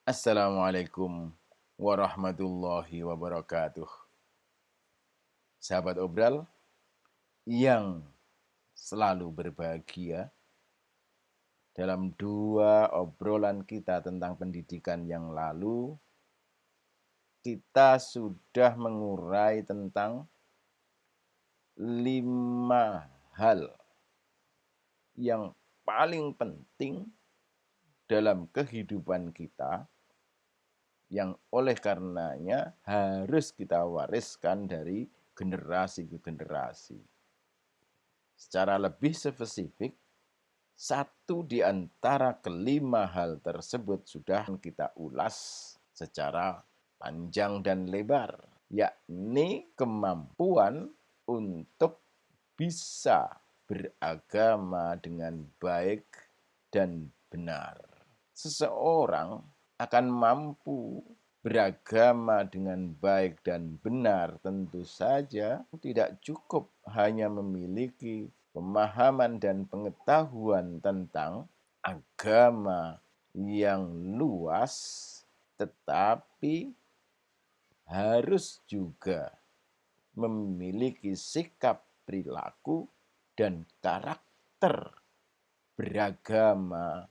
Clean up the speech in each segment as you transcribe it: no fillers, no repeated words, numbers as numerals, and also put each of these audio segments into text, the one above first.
Assalamualaikum warahmatullahi wabarakatuh. Sahabat obral yang selalu berbahagia, dalam dua obrolan kita tentang pendidikan yang lalu, kita sudah mengurai tentang 5 hal yang paling penting dalam kehidupan kita, yang oleh karenanya harus kita wariskan dari generasi ke generasi. Secara lebih spesifik, satu di antara kelima hal tersebut sudah kita ulas secara panjang dan lebar, yakni kemampuan untuk bisa beragama dengan baik dan benar. Seseorang akan mampu beragama dengan baik dan benar tentu saja tidak cukup hanya memiliki pemahaman dan pengetahuan tentang agama yang luas, tetapi harus juga memiliki sikap perilaku dan karakter beragama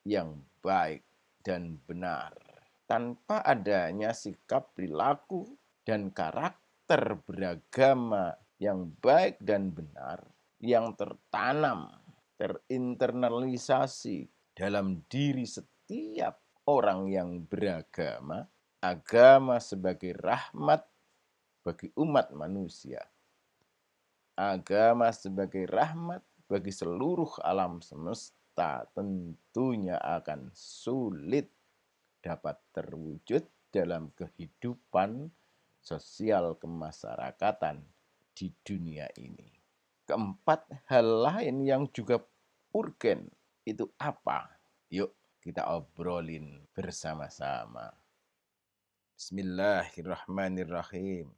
yang baik dan benar. Tanpa adanya sikap perilaku dan karakter beragama yang baik dan benar, yang tertanam, terinternalisasi dalam diri setiap orang yang beragama, agama sebagai rahmat bagi umat manusia, agama sebagai rahmat bagi seluruh alam semesta, tentunya akan sulit dapat terwujud dalam kehidupan sosial kemasyarakatan di dunia ini. Keempat hal lain yang juga urgen itu apa? Yuk kita obrolin bersama-sama. Bismillahirrahmanirrahim.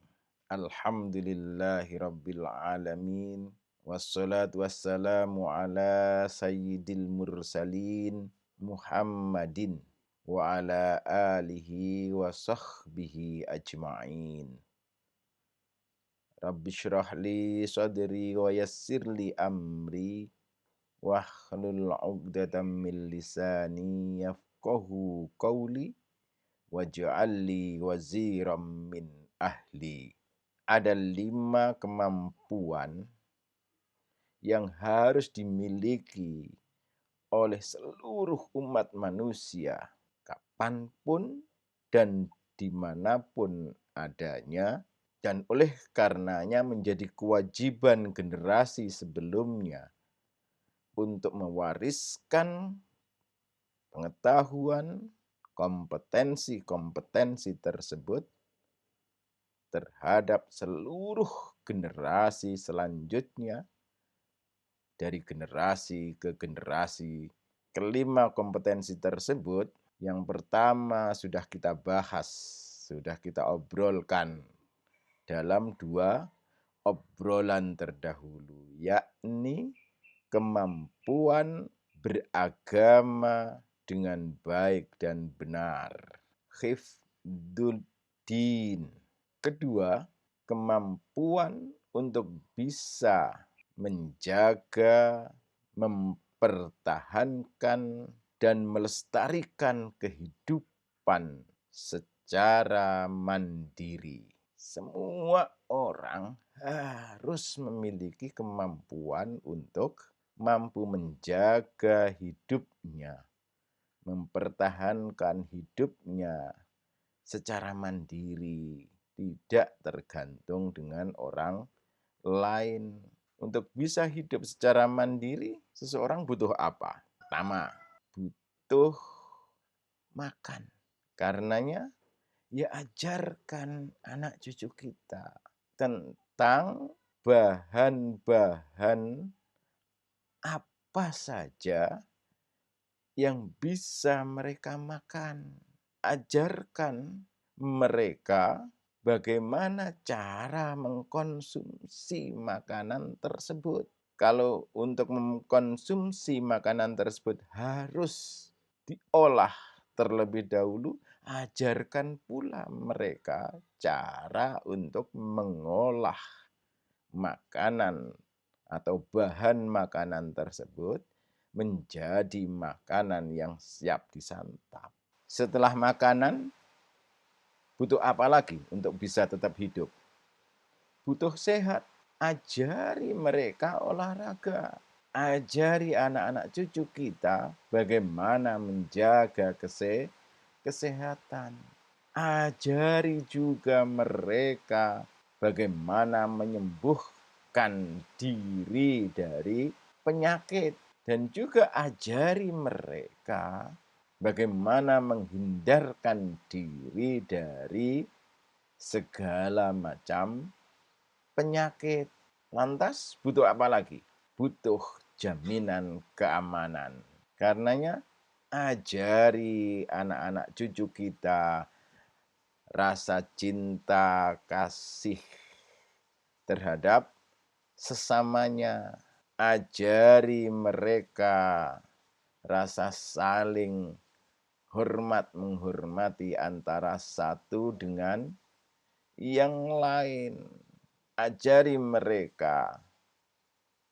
Alhamdulillahi rabbil alamin. Wassalatu wassalamu ala sayyidil mursalin Muhammadin wa ala alihi wa sahbihi ajma'in. Rabbi syrah li sadri wa yassir li amri wahlul 'uqdatam min lisani yafqahu qawli waj'al li waziram min ahli. Ada 5 kemampuan yang harus dimiliki oleh seluruh umat manusia kapanpun dan dimanapun adanya, dan oleh karenanya menjadi kewajiban generasi sebelumnya untuk mewariskan pengetahuan, kompetensi-kompetensi tersebut terhadap seluruh generasi selanjutnya, dari generasi ke generasi. Kelima kompetensi tersebut, yang pertama sudah kita bahas, sudah kita obrolkan dalam 2 obrolan terdahulu, yakni kemampuan beragama dengan baik dan benar. Hifdzuddin. Kedua, kemampuan untuk bisa menjaga, mempertahankan, dan melestarikan kehidupan secara mandiri. Semua orang harus memiliki kemampuan untuk mampu menjaga hidupnya, mempertahankan hidupnya secara mandiri, tidak tergantung dengan orang lain. Untuk bisa hidup secara mandiri, seseorang butuh apa? Pertama, butuh makan. Karenanya, ya ajarkan anak cucu kita tentang bahan-bahan apa saja yang bisa mereka makan. Ajarkan mereka bagaimana cara mengkonsumsi makanan tersebut. Kalau untuk mengkonsumsi makanan tersebut harus diolah terlebih dahulu ajarkan pula mereka cara untuk mengolah makanan atau bahan makanan tersebut menjadi makanan yang siap disantap. Setelah makanan, butuh apa lagi untuk bisa tetap hidup? Butuh sehat. Ajari mereka olahraga. Ajari anak-anak cucu kita bagaimana menjaga kesehatan. Ajari juga mereka bagaimana menyembuhkan diri dari penyakit. Dan juga ajari mereka bagaimana menghindarkan diri dari segala macam penyakit. Lantas butuh apa lagi? Butuh jaminan keamanan. Karenanya ajari anak-anak cucu kita rasa cinta kasih terhadap sesamanya. Ajari mereka rasa saling hormat menghormati antara satu dengan yang lain. Ajari mereka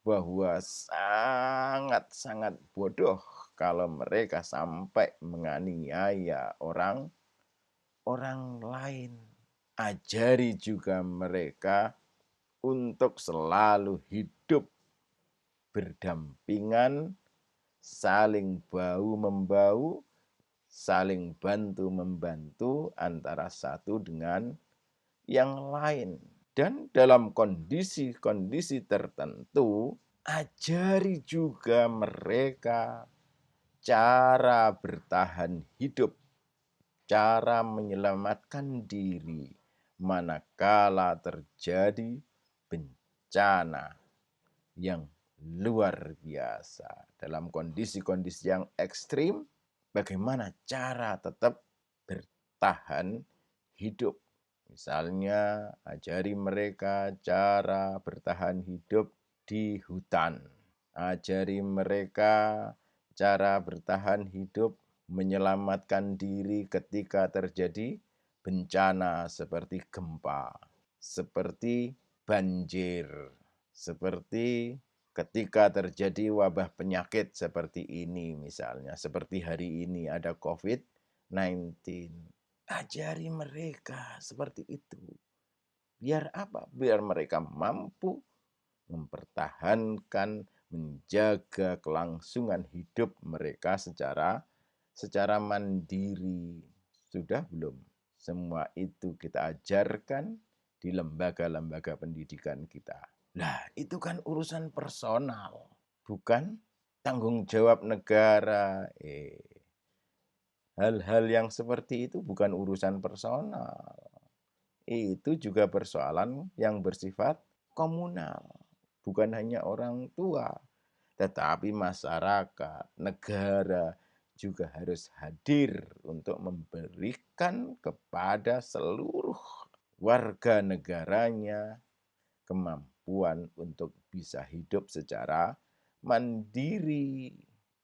bahwa sangat-sangat bodoh kalau mereka sampai menganiaya orang lain. Ajari juga mereka untuk selalu hidup berdampingan, saling bahu-membahu, saling bantu-membantu antara satu dengan yang lain. Dan dalam kondisi-kondisi tertentu, ajari juga mereka cara bertahan hidup, cara menyelamatkan diri manakala terjadi bencana yang luar biasa. Dalam kondisi-kondisi yang ekstrim, bagaimana cara tetap bertahan hidup. Misalnya, ajari mereka cara bertahan hidup di hutan. Ajari mereka cara bertahan hidup, menyelamatkan diri ketika terjadi bencana seperti gempa, seperti banjir, seperti ketika terjadi wabah penyakit seperti ini misalnya, seperti hari ini ada COVID-19. Ajari mereka seperti itu. Biar apa? Biar mereka mampu mempertahankan, menjaga kelangsungan hidup mereka secara mandiri. Sudah belum? Semua itu kita ajarkan di lembaga-lembaga pendidikan kita. Nah, itu kan urusan personal, bukan tanggung jawab negara. Hal-hal yang seperti itu bukan urusan personal. Itu juga persoalan yang bersifat komunal. Bukan hanya orang tua, tetapi masyarakat, negara juga harus hadir untuk memberikan kepada seluruh warga negaranya kemampuan untuk bisa hidup secara mandiri.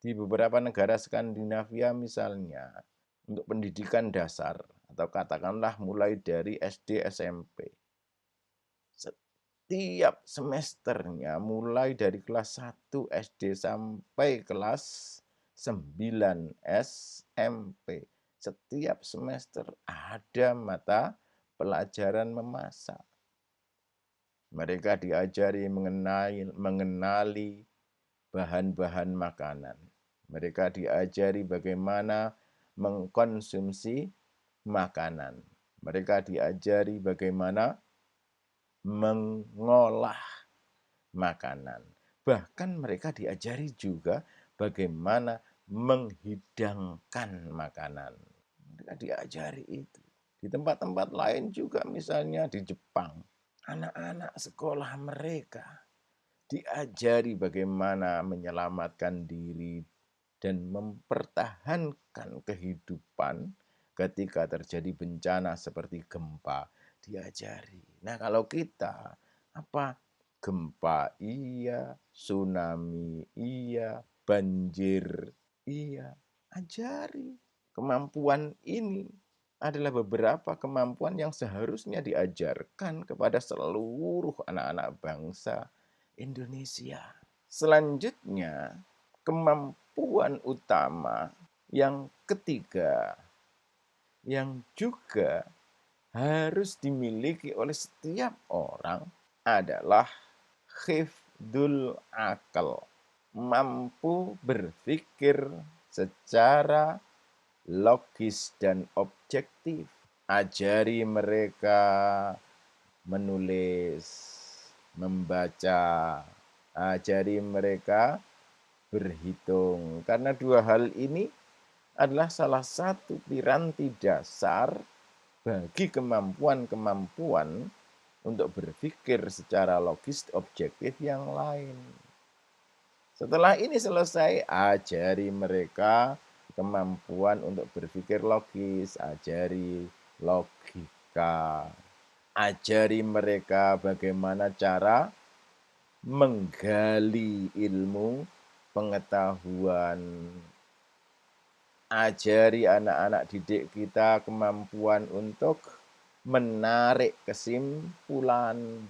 Di beberapa negara Skandinavia misalnya, untuk pendidikan dasar atau katakanlah mulai dari SD SMP, setiap semesternya mulai dari kelas 1 SD sampai kelas 9 SMP, setiap semester ada mata pelajaran memasak. Mereka diajari mengenali bahan-bahan makanan. Mereka diajari bagaimana mengkonsumsi makanan. Mereka diajari bagaimana mengolah makanan. Bahkan mereka diajari juga bagaimana menghidangkan makanan. Mereka diajari itu. Di tempat-tempat lain juga, misalnya di Jepang, anak-anak sekolah mereka diajari bagaimana menyelamatkan diri dan mempertahankan kehidupan ketika terjadi bencana seperti gempa. Diajari. Nah, kalau kita apa? Gempa iya, tsunami iya, banjir iya. Ajari Kemampuan ini adalah beberapa kemampuan yang seharusnya diajarkan kepada seluruh anak-anak bangsa Indonesia. Selanjutnya, kemampuan utama yang ketiga yang juga harus dimiliki oleh setiap orang adalah hifdzul akal, mampu berpikir secara logis dan objektif. Ajari mereka menulis, membaca, ajari mereka berhitung. Karena dua hal ini adalah salah satu piranti dasar bagi kemampuan-kemampuan untuk berpikir secara logis objektif yang lain. Setelah ini selesai, ajari mereka kemampuan untuk berpikir logis, ajari logika, ajari mereka bagaimana cara menggali ilmu, pengetahuan. Ajari anak-anak didik kita kemampuan untuk menarik kesimpulan.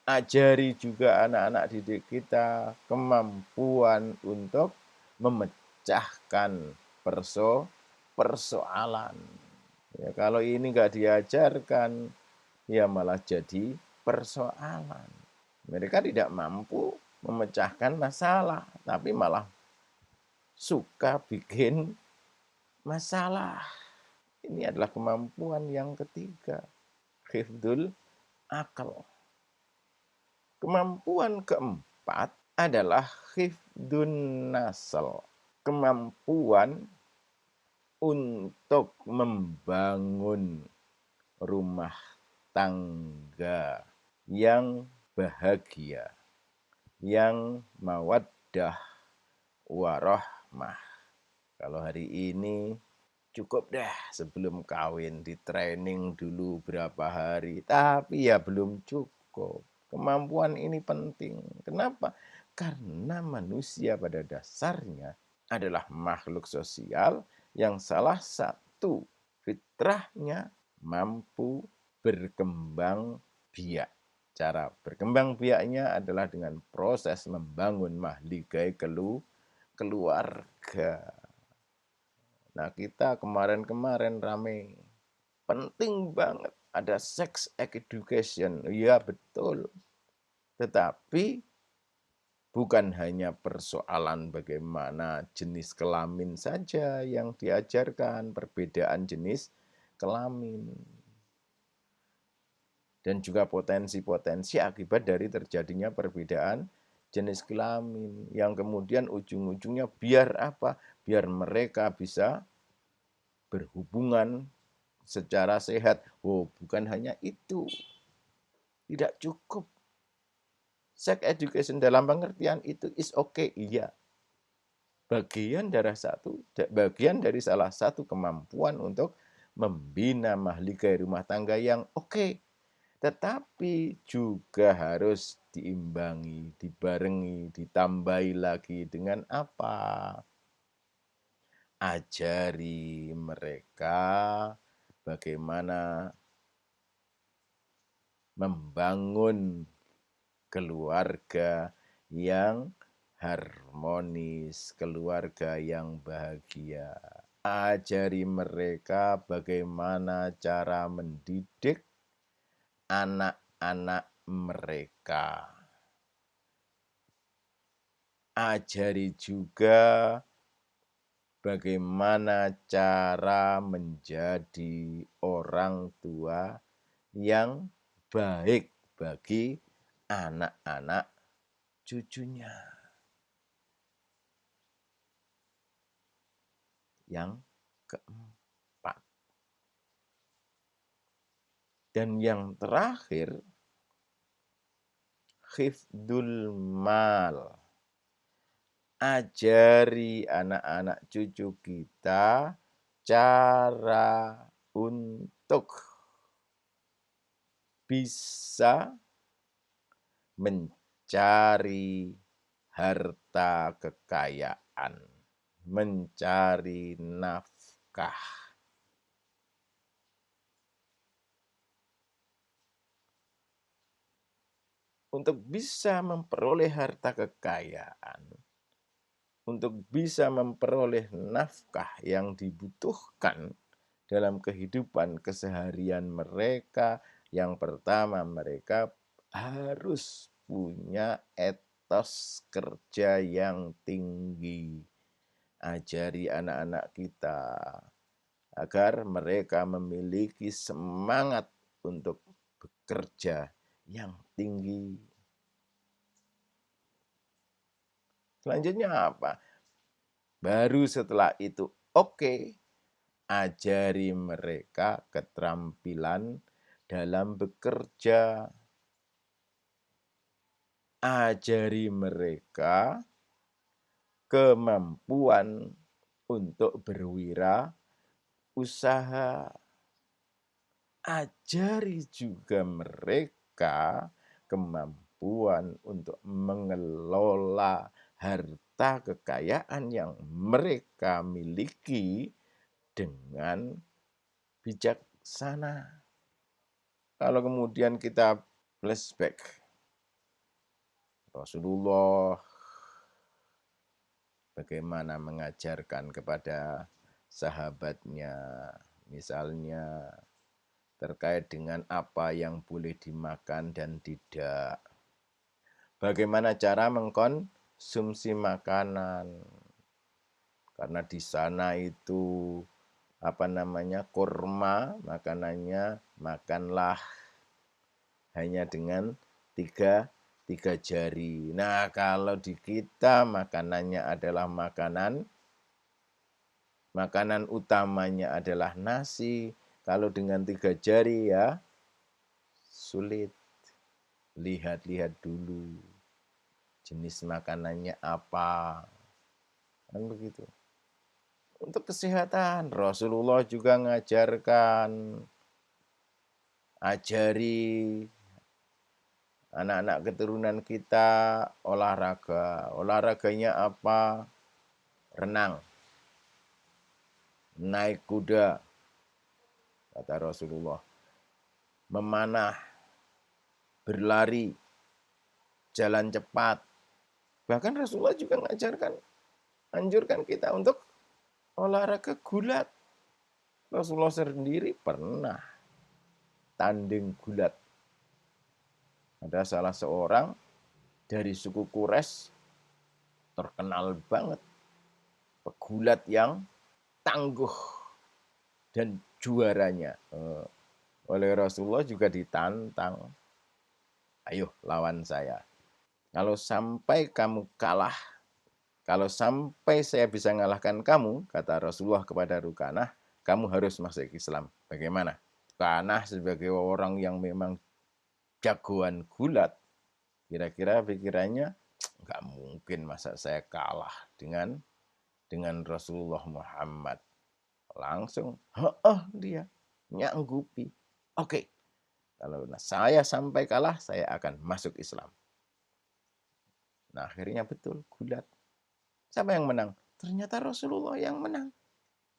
Ajari juga anak-anak didik kita kemampuan untuk memecahkan persoalan. Ya, kalau ini nggak diajarkan, ya malah jadi persoalan. Mereka tidak mampu memecahkan masalah, tapi malah suka bikin masalah. Ini adalah kemampuan yang ketiga, hifdzul akal. Kemampuan keempat adalah hifdzun nasl, kemampuan untuk membangun rumah tangga yang bahagia, yang mawaddah warahmah. Kalau hari ini cukup deh sebelum kawin di training dulu berapa hari, tapi ya belum cukup. Kemampuan ini penting. Kenapa? Karena manusia pada dasarnya adalah makhluk sosial yang salah satu fitrahnya mampu berkembang biak. Cara berkembang biaknya adalah dengan proses membangun mahligai keluarga. Nah, kita kemarin-kemarin rame. Penting banget ada sex education. Iya, betul. Tetapi bukan hanya persoalan bagaimana jenis kelamin saja yang diajarkan, perbedaan jenis kelamin. Dan juga potensi-potensi akibat dari terjadinya perbedaan jenis kelamin. Yang kemudian ujung-ujungnya biar apa? Biar mereka bisa berhubungan secara sehat. Oh, bukan hanya itu. Tidak cukup. Sex education dalam pengertian itu is okay, iya. Bagian dari salah satu kemampuan untuk membina mahligai rumah tangga yang oke. Tetapi juga harus diimbangi, dibarengi, ditambahi lagi dengan apa? Ajari mereka bagaimana membangun keluarga yang harmonis, keluarga yang bahagia. Ajari mereka bagaimana cara mendidik anak-anak mereka. Ajari juga bagaimana cara menjadi orang tua yang baik bagi anak-anak cucunya. Yang keempat. Dan yang terakhir, hifdzul mal. Ajari anak-anak cucu kita cara untuk bisa mencari harta kekayaan, mencari nafkah. nafkah. Untuk bisa memperoleh harta kekayaan, untuk bisa memperoleh nafkah yang dibutuhkan dalam kehidupan keseharian mereka, yang pertama mereka harus punya etos kerja yang tinggi. Ajari anak-anak kita agar mereka memiliki semangat untuk bekerja yang tinggi. Selanjutnya apa? Baru setelah itu, ajari mereka keterampilan dalam bekerja. Ajari mereka kemampuan untuk berwirausaha. Ajari juga mereka kemampuan untuk mengelola harta kekayaan yang mereka miliki dengan bijaksana. Kalau kemudian kita flashback, Rasulullah bagaimana mengajarkan kepada sahabatnya, misalnya terkait dengan apa yang boleh dimakan dan tidak. Bagaimana cara mengkonsumsi makanan. Karena di sana itu kurma, makanannya makanlah hanya dengan tiga jari. Nah, kalau di kita makanannya adalah makanan utamanya adalah nasi. Kalau dengan 3 jari ya sulit. Lihat-lihat dulu jenis makanannya apa. Kan begitu. Untuk kesehatan, Rasulullah juga mengajarkan, ajari anak-anak keturunan kita olahraga. Olahraganya apa? Renang, naik kuda, kata Rasulullah, memanah, berlari, jalan cepat. Bahkan Rasulullah juga anjurkan kita untuk olahraga gulat. Rasulullah sendiri pernah tanding gulat. Ada salah seorang dari suku Quraisy terkenal banget, pegulat yang tangguh dan juaranya. Oleh Rasulullah juga ditantang, ayo lawan saya. Kalau sampai kamu kalah, kalau sampai saya bisa mengalahkan kamu, kata Rasulullah kepada Rukanah, kamu harus masuk Islam. Bagaimana? Rukanah sebagai orang yang memang jagoan gulat, kira-kira pikirannya, nggak mungkin masa saya kalah dengan Rasulullah Muhammad. Langsung, dia nyanggupi. Oke, kalau saya sampai kalah, saya akan masuk Islam. Nah, akhirnya betul, gulat. Siapa yang menang? Ternyata Rasulullah yang menang.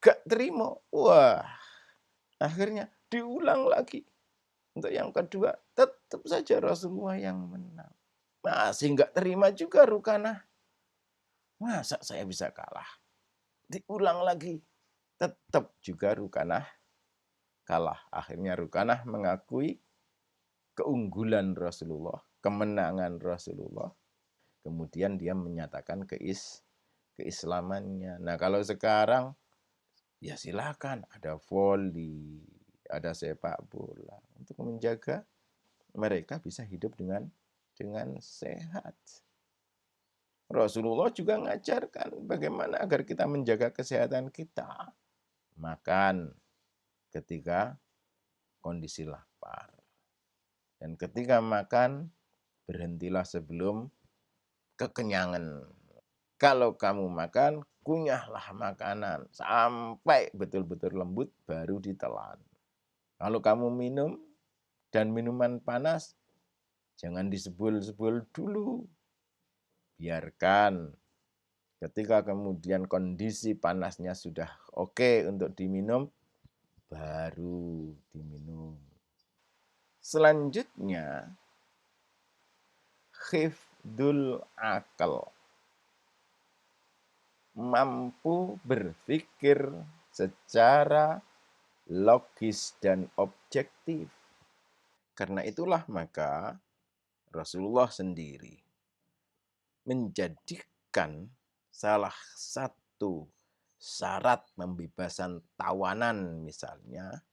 Gak terima. Wah, akhirnya diulang lagi. Untuk yang kedua, tetap saja Rasulullah yang menang. Masih nggak terima juga Rukanah. Masa saya bisa kalah? Diulang lagi. Tetap juga Rukanah kalah. Akhirnya Rukanah mengakui keunggulan Rasulullah, kemenangan Rasulullah. Kemudian dia menyatakan keislamannya. Nah, kalau sekarang ya silakan, ada voli, ada sepak bola untuk menjaga mereka bisa hidup dengan sehat. Rasulullah juga mengajarkan bagaimana agar kita menjaga kesehatan kita. Makan ketika kondisi lapar. Dan ketika makan, berhentilah sebelum kekenyangan. Kalau kamu makan, kunyahlah makanan sampai betul-betul lembut baru ditelan. Kalau kamu minum dan minuman panas, jangan disebul-sebul dulu. Biarkan Ketika kemudian kondisi panasnya sudah oke untuk diminum, baru diminum. Selanjutnya, hifdul akal. Mampu berpikir secara logis dan objektif. Karena itulah maka Rasulullah sendiri menjadikan salah satu syarat pembebasan tawanan misalnya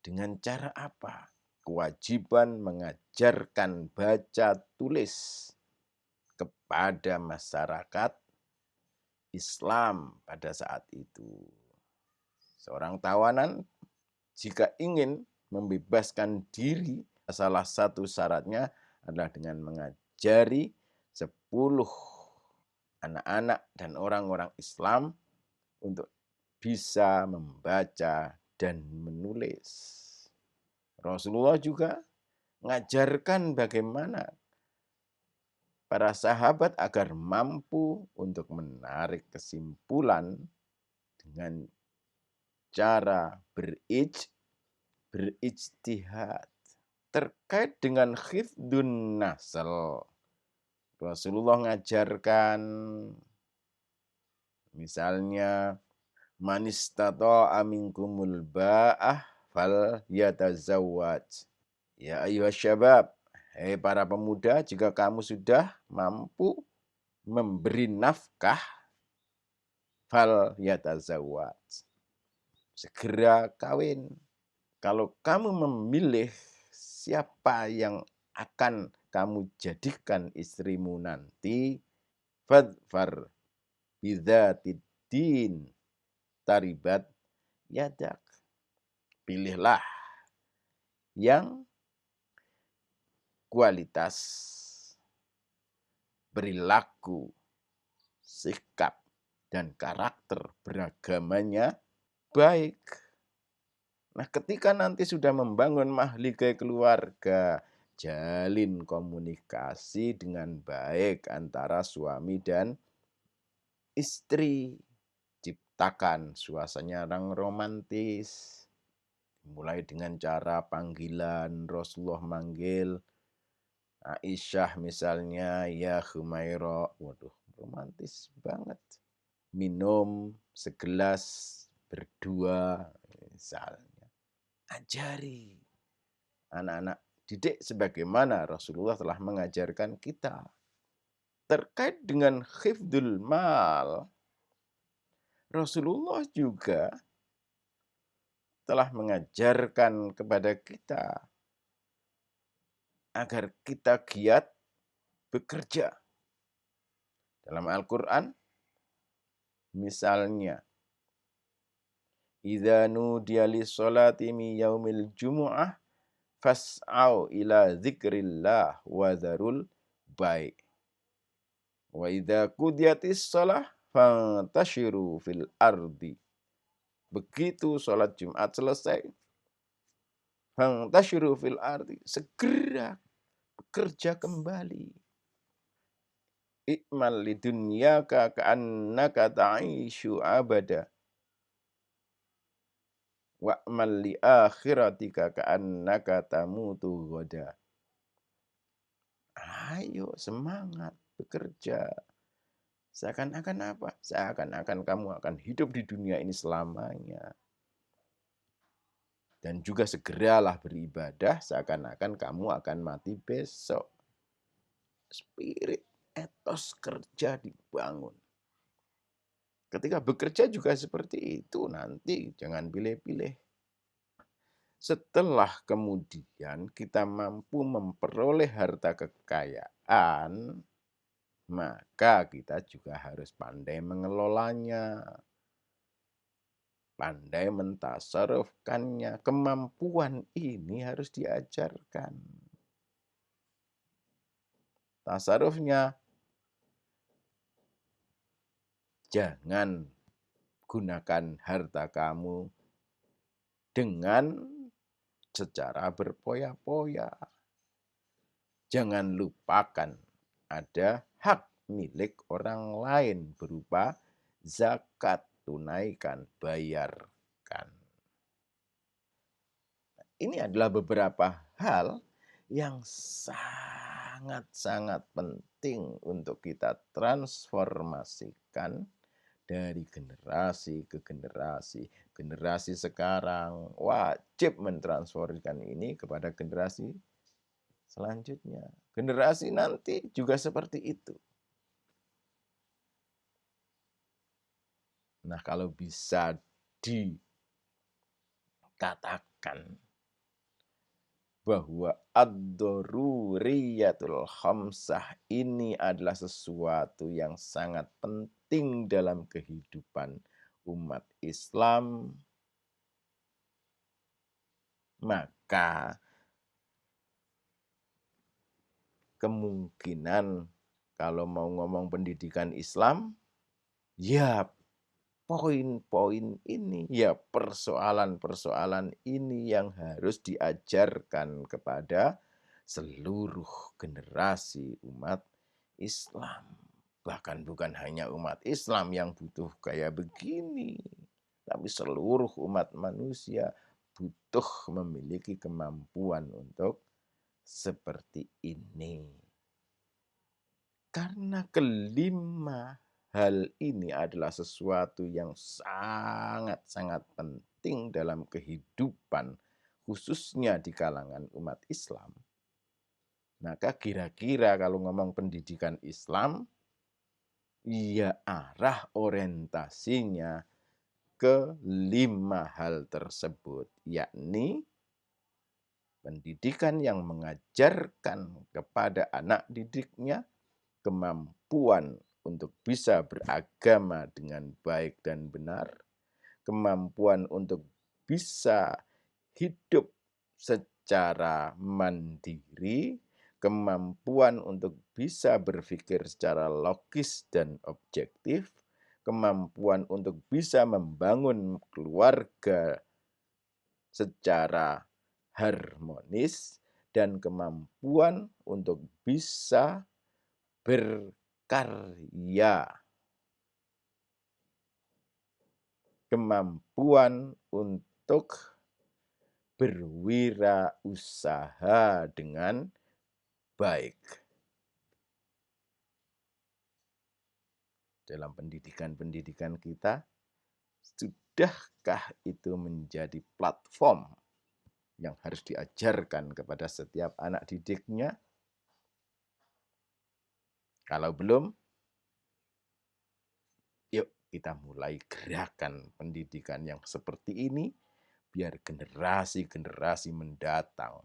dengan cara apa? Kewajiban mengajarkan baca tulis kepada masyarakat Islam pada saat itu. Seorang tawanan jika ingin membebaskan diri, salah satu syaratnya adalah dengan mengajari 10 anak-anak dan orang-orang Islam untuk bisa membaca dan menulis. Rasulullah juga mengajarkan bagaimana para sahabat agar mampu untuk menarik kesimpulan dengan cara berijtihad. Terkait dengan khifdun nasl, Rasulullah mengajarkan misalnya man istata'a minkumul ba'ah fal yatazawwaj. Ya ayyuhas syabab, hei para pemuda, jika kamu sudah mampu memberi nafkah, fal yatazawwaj. Segera kawin. Kalau kamu memilih siapa yang akan kamu jadikan istrimu nanti, fadfar bidzatid din taribat yadak. Pilihlah yang kualitas perilaku, sikap, dan karakter beragamanya baik. Nah, ketika nanti sudah membangun mahligai keluarga, jalin komunikasi dengan baik antara suami dan istri. Ciptakan suasana yang romantis. Mulai dengan cara panggilan, Rasulullah manggil Aisyah misalnya, ya Humaira. Waduh, romantis banget. Minum segelas berdua misalnya. Ajari anak-anak didik sebagaimana Rasulullah telah mengajarkan kita. Terkait dengan khifdul mal, Rasulullah juga telah mengajarkan kepada kita agar kita giat bekerja. Dalam Al-Quran, misalnya, idza nudiya lis-sholati min yaumil jumu'ah fas'au ila dzikrillah wa dzarul bai'. Wa idza qudiyatis shalah fantashiru fil ardi. Begitu sholat Jumat selesai, fantashiru fil ardi, segera bekerja kembali. I'mal lidunyaka ka'annaka ta'ishu abada. Wa'mal li akhiratika ka'annaka tamutu ghoda. Ayo semangat bekerja. Seakan-akan apa? Seakan-akan kamu akan hidup di dunia ini selamanya. Dan juga segeralah beribadah seakan-akan kamu akan mati besok. Spirit, etos kerja dibangun. Ketika bekerja juga seperti itu nanti, jangan pilih-pilih. Setelah kemudian kita mampu memperoleh harta kekayaan, maka kita juga harus pandai mengelolanya, pandai mentasarufkannya. Kemampuan ini harus diajarkan. Tasarufnya, jangan gunakan harta kamu dengan secara berpoya-poya. Jangan lupakan ada hak milik orang lain berupa zakat, tunaikan, bayarkan. Ini adalah beberapa hal yang sangat-sangat penting untuk kita transformasikan dari generasi ke generasi. Generasi sekarang wajib mentransformasikan ini kepada generasi selanjutnya. Generasi nanti juga seperti itu. Nah, kalau bisa dikatakan bahwa ad-daruriyatul khamsah ini adalah sesuatu yang sangat penting dalam kehidupan umat Islam, maka kemungkinan kalau mau ngomong pendidikan Islam, ya poin-poin ini, ya persoalan-persoalan ini yang harus diajarkan kepada seluruh generasi umat Islam. Bahkan bukan hanya umat Islam yang butuh kayak begini, tapi seluruh umat manusia butuh memiliki kemampuan untuk seperti ini. Karena kelima hal ini adalah sesuatu yang sangat-sangat penting dalam kehidupan, khususnya di kalangan umat Islam. Maka kira-kira kalau ngomong pendidikan Islam, ya arah orientasinya ke lima hal tersebut, yakni pendidikan yang mengajarkan kepada anak didiknya kemampuan untuk bisa beragama dengan baik dan benar, kemampuan untuk bisa hidup secara mandiri, kemampuan untuk bisa berpikir secara logis dan objektif, kemampuan untuk bisa membangun keluarga secara harmonis, dan kemampuan untuk bisa berkarya, kemampuan untuk berwirausaha dengan baik. Dalam pendidikan-pendidikan kita, sudahkah itu menjadi platform yang harus diajarkan kepada setiap anak didiknya? Kalau belum, yuk kita mulai gerakan pendidikan yang seperti ini, biar generasi-generasi mendatang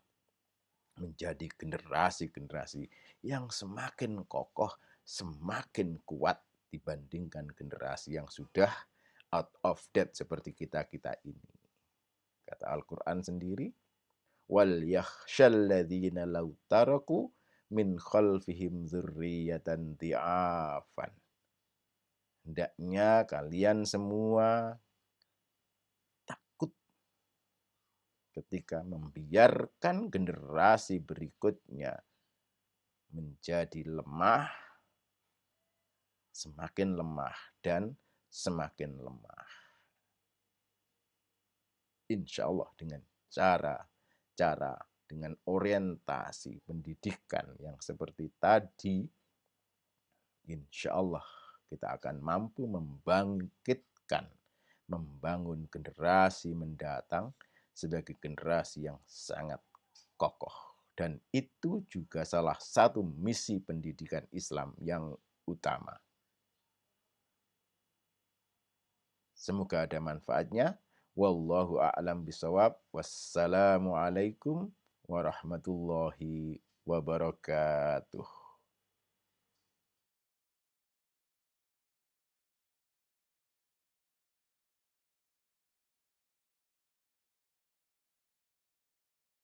menjadi generasi-generasi yang semakin kokoh, semakin kuat dibandingkan generasi yang sudah out of date seperti kita-kita ini. Kata Al-Quran sendiri, wal yakhshal ladzina law taraku min khalfihim dzurriyyatan dhi'afan. Hendaknya kalian semua takut ketika membiarkan generasi berikutnya menjadi lemah, semakin lemah, dan semakin lemah. Insya Allah dengan cara dengan orientasi pendidikan yang seperti tadi, insya Allah kita akan mampu membangkitkan, membangun generasi mendatang sebagai generasi yang sangat kokoh. Dan itu juga salah satu misi pendidikan Islam yang utama. Semoga ada manfaatnya. Wallahu a'lam bishawab. Wassalamualaikum warahmatullahi wabarakatuh.